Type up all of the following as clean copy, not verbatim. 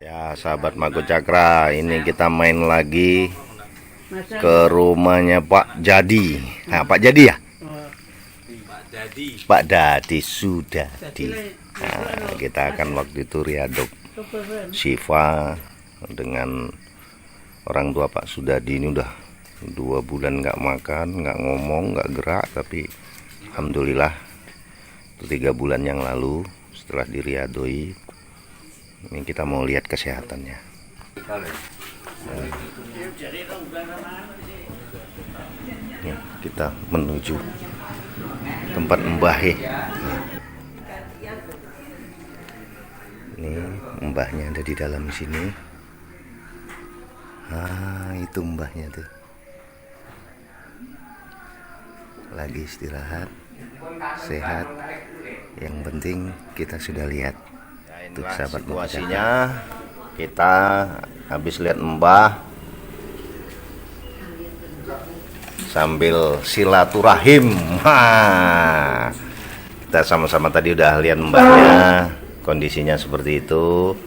Ya, sahabat Mago Cakra, ini kita main lagi ke rumahnya Pak Jadi. Nah, Pak Jadi ya? Pak Dadi sudah di. Nah, kita akan waktu itu riaduk Syifa dengan orang tua Pak Sudadi. Ini udah 2 bulan nggak makan, nggak ngomong, nggak gerak, tapi alhamdulillah itu 3 bulan yang lalu setelah diriadoi. Ini kita mau lihat kesehatannya. Ya, kita menuju tempat Mbah. Ini mbahnya ada di dalam sini. Itu mbahnya tuh. Lagi istirahat, sehat. Yang penting kita sudah lihat. Itu sahabat situasinya, kita habis lihat Mbah sambil silaturahim. Kita sama-sama tadi udah lihat Mbahnya, kondisinya seperti itu,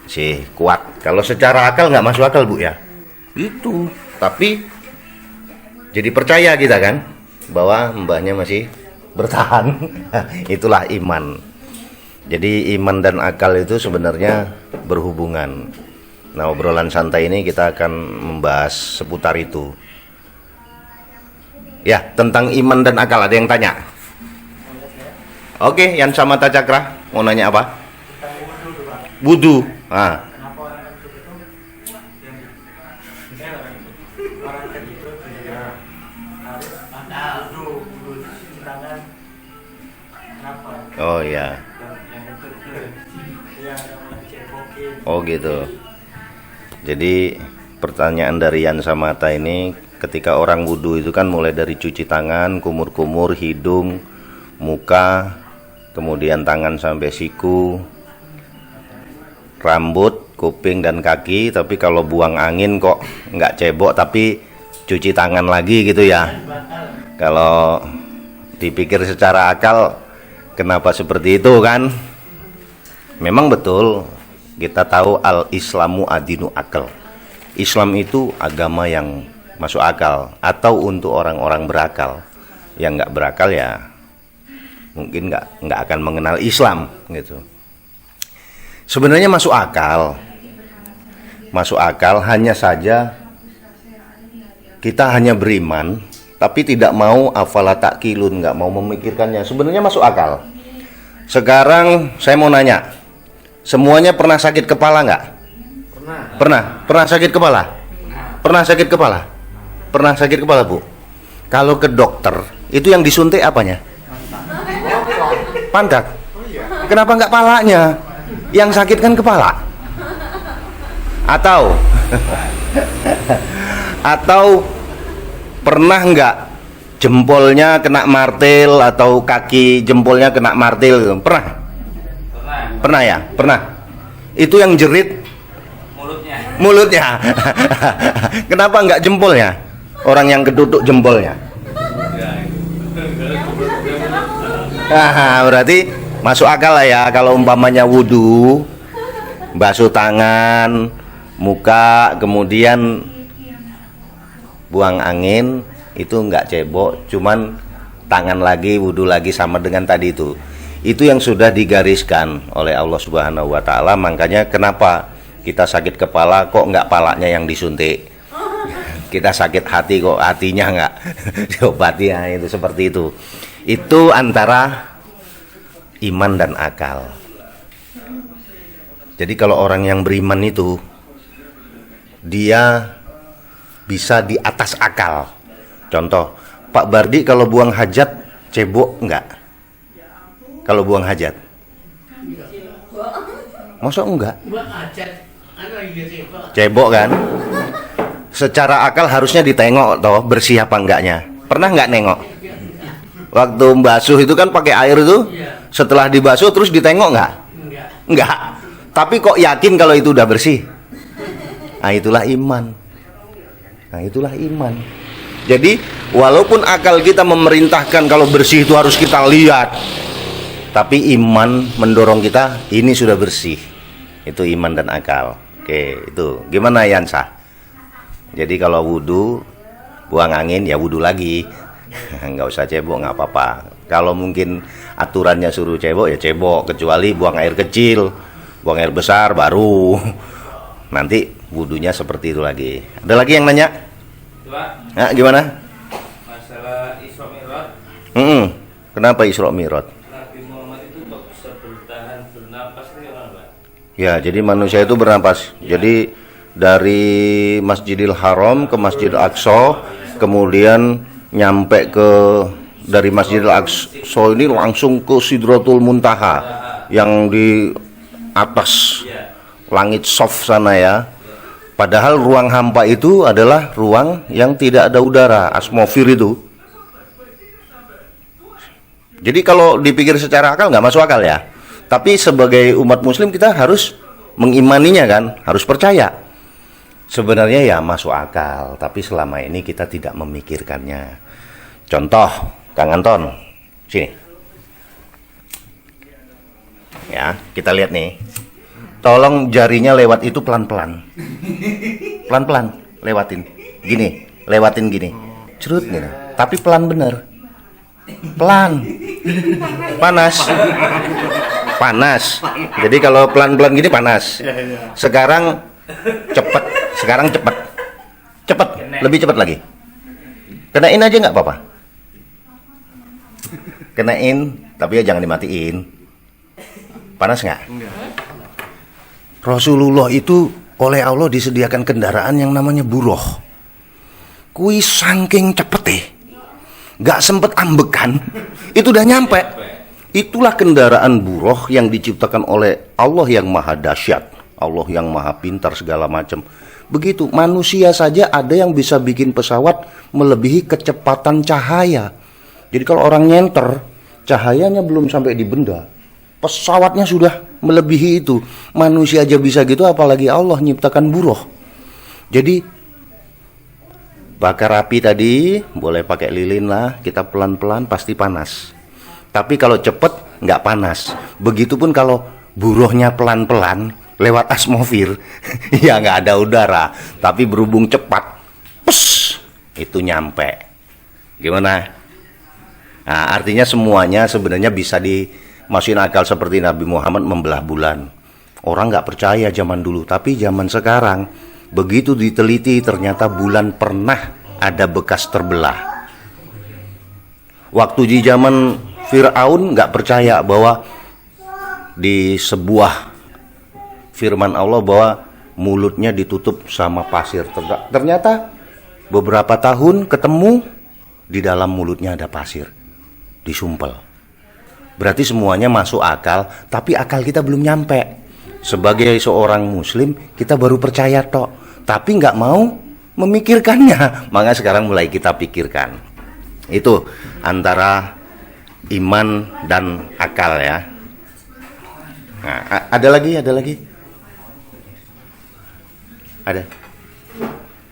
masih kuat. Kalau secara akal nggak masuk akal Bu ya, itu. Tapi jadi percaya kita kan bahwa Mbahnya masih bertahan. Itulah iman. Jadi iman dan akal itu sebenarnya berhubungan. Nah, obrolan santai ini kita akan membahas seputar itu. Ya, tentang iman dan akal. Ada yang tanya? Oke, yang sama Cakra mau nanya apa? Wudu. Oh ya. Oh gitu. Jadi pertanyaan dari Yan Samata ini, ketika orang wudhu itu kan mulai dari cuci tangan, kumur-kumur, hidung, muka, kemudian tangan sampai siku, rambut, kuping dan kaki. Tapi kalau buang angin kok nggak cebok tapi cuci tangan lagi gitu ya. Kalau dipikir secara akal, kenapa seperti itu kan? Memang betul. Kita tahu al-Islamu adinu akal. Islam itu agama yang masuk akal, atau untuk orang-orang berakal. Yang nggak berakal ya mungkin nggak akan mengenal Islam gitu. Sebenarnya masuk akal, hanya saja kita hanya beriman, tapi tidak mau afala ta'qilun, nggak mau memikirkannya. Sebenarnya masuk akal. Sekarang saya mau nanya, semuanya pernah sakit kepala nggak? Pernah sakit kepala? Pernah sakit kepala? Pernah sakit kepala Bu? Kalau ke dokter, itu yang disuntik apanya? Pantat. Kenapa nggak palanya? Yang sakit kan kepala. Atau pernah nggak jempolnya kena martil atau kaki jempolnya kena martil? Pernah ya? Pernah. Itu yang jerit mulutnya. Kenapa nggak jempolnya? Orang yang ketutup jempolnya. Berarti masuk akal lah ya. Kalau umpamanya wudhu, basuh tangan, muka, kemudian buang angin, itu nggak cebok, cuman tangan lagi, wudhu lagi, sama dengan tadi itu. Itu yang sudah digariskan oleh Allah Subhanahu wa Ta'ala. Makanya kenapa kita sakit kepala kok nggak palanya yang disuntik, kita sakit hati kok hatinya nggak diobati. Ya, itu seperti itu. Itu antara iman dan akal. Jadi kalau orang yang beriman itu, dia bisa di atas akal. Contoh, Pak Bardi kalau buang hajat cebok nggak? Kalau buang hajat? Masa enggak? Cebok kan? Secara akal harusnya ditengok toh bersih apa enggaknya. Pernah nggak nengok? Waktu basuh itu kan pakai air itu, setelah dibasuh terus ditengok nggak? Enggak. Tapi kok yakin kalau itu udah bersih? Nah, itulah iman. Jadi walaupun akal kita memerintahkan kalau bersih itu harus kita lihat, tapi iman mendorong kita ini sudah bersih. Itu iman dan akal. Oke, itu. Gimana Yansa? Jadi kalau wudu, buang angin ya wudu lagi. Nggak usah cebok, nggak apa-apa. Kalau mungkin aturannya suruh cebok ya cebok, kecuali buang air kecil, buang air besar baru nanti wudunya seperti itu lagi. Ada lagi yang nanya? Nah, gimana? Masalah Isra Mi'raj. Kenapa Isra Mi'raj? Nabi Muhammad itu kok bisa bertahan bernapas itu gimana, Pak? Ya, jadi manusia itu bernapas. Jadi dari Masjidil Haram ke Masjidil Aqsa, kemudian nyampe ke dari Masjidil Aqsa ini langsung ke Sidratul Muntaha yang di atas langit soft sana ya. Padahal ruang hampa itu adalah ruang yang tidak ada udara, atmosfer itu. Jadi kalau dipikir secara akal nggak masuk akal ya. Tapi sebagai umat muslim kita harus mengimaninya kan, harus percaya. Sebenarnya ya masuk akal, tapi selama ini kita tidak memikirkannya. Contoh, Kang Anton, sini. Ya, kita lihat nih. Tolong jarinya lewat itu pelan-pelan. Pelan-pelan, lewatin. Gini, lewatin gini. Cerut gitu. Tapi pelan bener. Pelan. Panas. Panas. Jadi kalau pelan-pelan gini panas. Sekarang cepet. Sekarang cepet. Cepet, lebih cepet lagi. Kenain aja nggak apa-apa. Kenain, tapi ya jangan dimatiin. Panas nggak? Rasulullah itu oleh Allah disediakan kendaraan yang namanya buroh. Kui saking cepet nggak sempet ambekan, itu udah nyampe. Itulah kendaraan buroh yang diciptakan oleh Allah yang maha dahsyat, Allah yang maha pintar segala macam. Begitu manusia saja ada yang bisa bikin pesawat melebihi kecepatan cahaya. Jadi kalau orang nyenter, cahayanya belum sampai di benda, pesawatnya sudah melebihi itu. Manusia aja bisa gitu, apalagi Allah nyiptakan buroh. Jadi bakar api tadi boleh pakai lilin lah, kita pelan-pelan pasti panas. Tapi kalau cepet nggak panas. Begitupun kalau burohnya pelan-pelan lewat atmosfer, ya nggak ada udara. Tapi berhubung cepat, pes, itu nyampe. Gimana? Nah, artinya semuanya sebenarnya bisa dimasukin akal seperti Nabi Muhammad membelah bulan. Orang nggak percaya zaman dulu, tapi zaman sekarang begitu diteliti ternyata bulan pernah ada bekas terbelah. Waktu di zaman Fir'aun nggak percaya bahwa di sebuah firman Allah bahwa mulutnya ditutup sama pasir. Ternyata beberapa tahun ketemu di dalam mulutnya ada pasir, disumpel. Berarti semuanya masuk akal, tapi akal kita belum nyampe. Sebagai seorang muslim kita baru percaya tok, tapi nggak mau memikirkannya. Maka sekarang mulai kita pikirkan. Itu antara iman dan akal ya. Nah, ada lagi? Ada.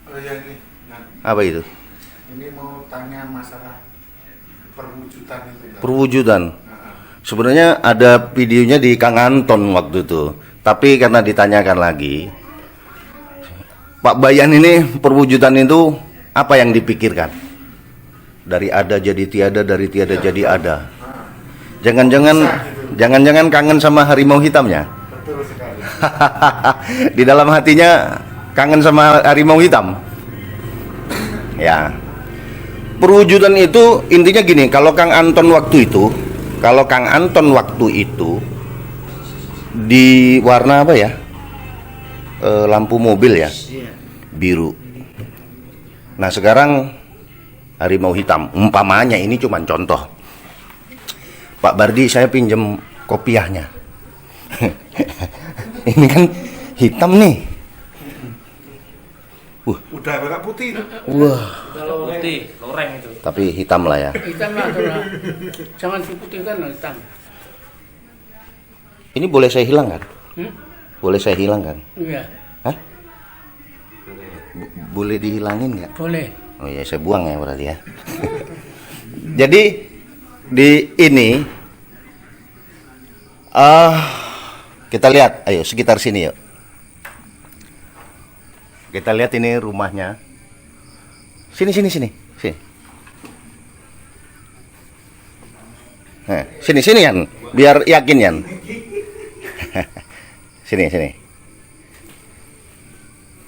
Oh ya ini. Nah, apa itu? ini mau tanya masalah perwujudan itu. Perwujudan. Sebenarnya ada videonya di Kang Anton waktu itu. Tapi karena ditanyakan lagi, Pak Bayan ini perwujudan itu apa yang dipikirkan? Dari ada jadi tiada, dari tiada jadi ada. Jangan-jangan kangen sama harimau hitamnya. Betul sekali. Di dalam hatinya kangen sama harimau hitam. Ya. Perwujudan itu intinya gini, kalau Kang Anton waktu itu di warna apa ya? Lampu mobil ya. Biru. Nah, sekarang harimau hitam. Umpamanya ini cuma contoh. Pak Bardi, saya pinjem kopiahnya. Ini kan hitam nih. Udah agak putih itu. Wah. Kalau putih, loreng itu. Tapi hitam lah ya. Hitam lah, saudara. Jangan diputihkan hitam. Ini boleh saya hilangkan? Boleh saya hilangkan? Iya, Hah? Boleh dihilangin nggak? boleh. Oh ya, saya buang ya berarti ya. Jadi di ini Kita lihat, ayo sekitar sini yuk. Kita lihat ini rumahnya. Sini. Sini. Nah, sini Yan, biar yakin Yan. Sini.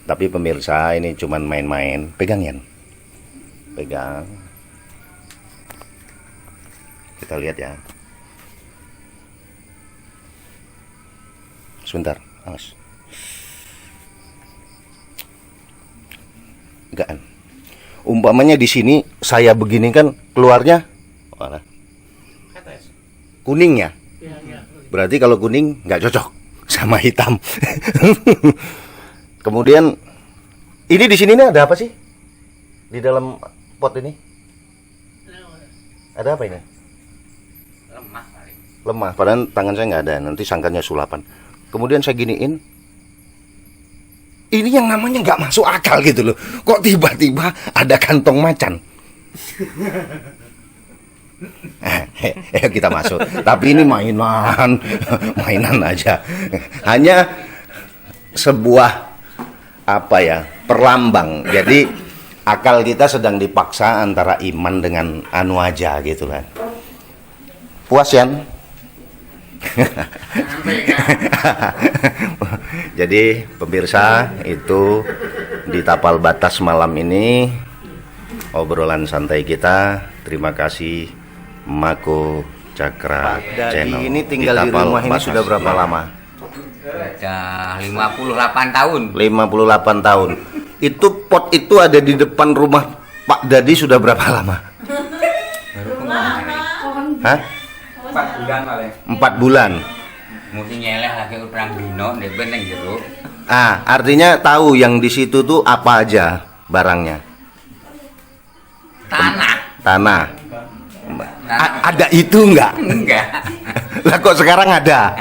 Tapi pemirsa, ini cuman main-main. Pegang Yan. Pegang. Kita lihat ya. Sebentar, awas. Enggak. Umpamanya di sini saya begini kan keluarnya mana? Kuning ya? Berarti kalau kuning nggak cocok sama hitam. Kemudian ini di sini nih ada apa sih? Di dalam pot ini? Ada apa ini? Lemah, padahal tangan saya nggak ada. Nanti sangkanya sulapan. Kemudian saya giniin. Ini yang namanya nggak masuk akal gitu loh. Kok tiba-tiba ada kantong macan? Ayo kita masuk. Tapi ini mainan aja. Hanya sebuah apa ya, perlambang. Jadi akal kita sedang dipaksa antara iman dengan anu aja gitu kan. Puas Yan? Jadi pemirsa, itu di Tapal Batas malam ini obrolan santai kita. Terima kasih Mako Cakra Channel. Ini tinggal di rumah ini sudah berapa lama? Sudah 58 tahun. 58 tahun. Itu pot itu ada di depan rumah Pak Dadi sudah berapa lama? Baru kemarin. Hah? 4 bulan paling. 4 bulan. Mesti nyeleh lagi perang dino ndek beneng jero. Artinya tahu yang di situ tuh apa aja barangnya? Tanah. Ada itu enggak? Enggak. Lah kok sekarang ada?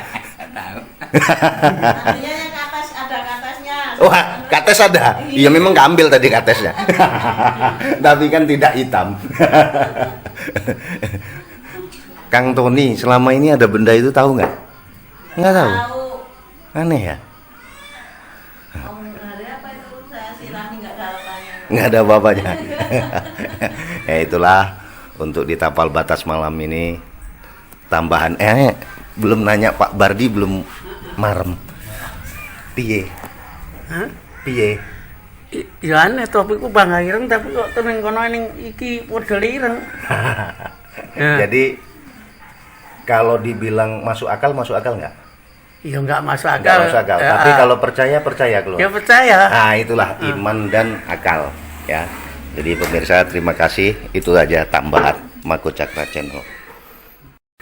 Tahu. Artinya yang ke atas ada ke atasnya. Wah, kates ada. Iya memang keambil tadi katesnya. Tapi kan tidak hitam. Kang Tony, selama ini ada benda itu tahu nggak? Nggak tahu. Aneh ya. Om hari apa itu saya sirami nggak ada apa-apanya. Nggak ada apa-apanya. Ya itulah untuk di Tapal Batas malam ini tambahan. Belum nanya Pak Bardi, belum marem. Piye? Hah? Piye? Ya aneh topiku bangga ireng tapi kok temen kono ning iki model ireng. Ya. Jadi kalau dibilang masuk akal nggak? Ya enggak masuk akal. Nggak masuk akal. Tapi kalau percaya kalau. Ya percaya. Nah itulah iman dan akal ya. Jadi pemirsa terima kasih, itu aja tambahan Mako Cakra Channel.